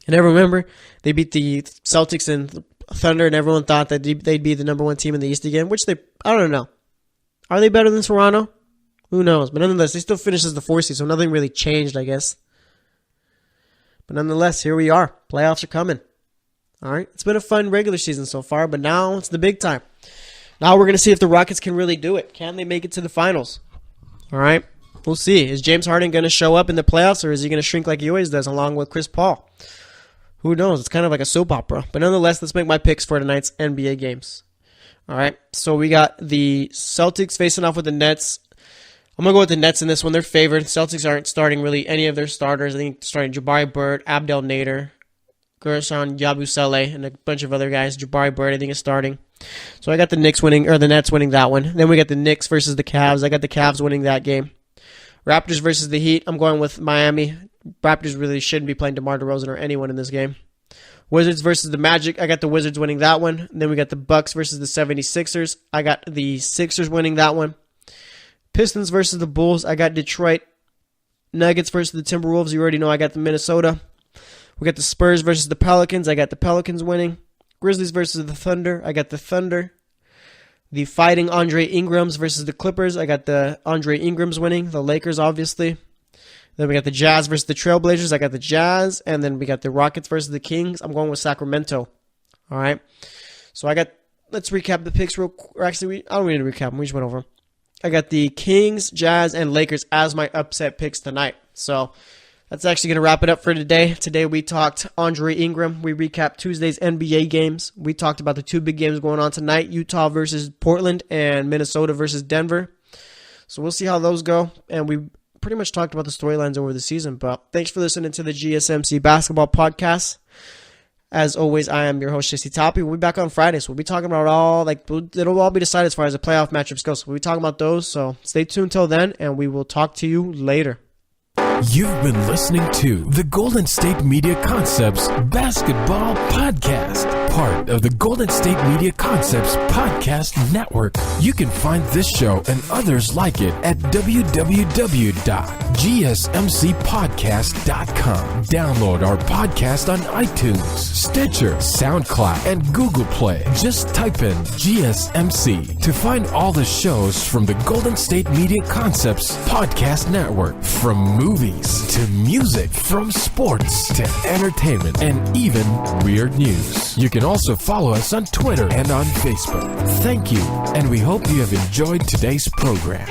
And I remember they beat the Celtics and Thunder, and everyone thought that they'd be the number one team in the East again, which I don't know. Are they better than Toronto? Who knows? But nonetheless, they still finished as the 4th seed, so nothing really changed, I guess. But nonetheless, here we are. Playoffs are coming. All right, it's been a fun regular season so far, but now it's the big time. Now we're going to see if the Rockets can really do it. Can they make it to the finals? All right, we'll see. Is James Harden going to show up in the playoffs, or is he going to shrink like he always does along with Chris Paul? Who knows? It's kind of like a soap opera. But nonetheless, let's make my picks for tonight's NBA games. All right, so we got the Celtics facing off with the Nets. I'm going to go with the Nets in this one. They're favored. Celtics aren't starting really any of their starters. I think starting Jabari Bird, Abdel Nader, Gershon Yabusele, and a bunch of other guys. Jabari Bird, I think, is starting. So I got the Nets winning that one. Then we got the Knicks versus the Cavs. I got the Cavs winning that game. Raptors versus the Heat. I'm going with Miami. Raptors really shouldn't be playing DeMar DeRozan or anyone in this game. Wizards versus the Magic. I got the Wizards winning that one. Then we got the Bucks versus the 76ers. I got the Sixers winning that one. Pistons versus the Bulls. I got Detroit. Nuggets versus the Timberwolves. You already know I got the Minnesota. We got the Spurs versus the Pelicans. I got the Pelicans winning. Grizzlies versus the Thunder. I got the Thunder. The Fighting Andre Ingrams versus the Clippers. I got the Andre Ingrams winning. The Lakers, obviously. Then we got the Jazz versus the Trailblazers. I got the Jazz. And then we got the Rockets versus the Kings. I'm going with Sacramento. All right. So let's recap the picks real quick. Actually, I don't need to recap them. We just went over them. I got the Kings, Jazz, and Lakers as my upset picks tonight. So that's actually going to wrap it up for today. Today we talked Andre Ingram. We recapped Tuesday's NBA games. We talked about the two big games going on tonight, Utah versus Portland and Minnesota versus Denver. So we'll see how those go. And we pretty much talked about the storylines over the season. But thanks for listening to the GSMC Basketball Podcast. As always, I am your host, Jesse Toppy. We'll be back on Friday, so we'll be talking about it'll all be decided as far as the playoff matchups go. So we'll be talking about those. So stay tuned till then, and we will talk to you later. You've been listening to the Golden State Media Concepts Basketball Podcast, part of the Golden State Media Concepts Podcast Network. You can find this show and others like it at www.gsmcpodcast.com. Download our podcast on iTunes, Stitcher, SoundCloud, and Google Play. Just type in GSMC to find all the shows from the Golden State Media Concepts Podcast Network, from movies to music, from sports to entertainment, and even weird news. You can also follow us on Twitter and on Facebook. Thank you, and we hope you have enjoyed today's program.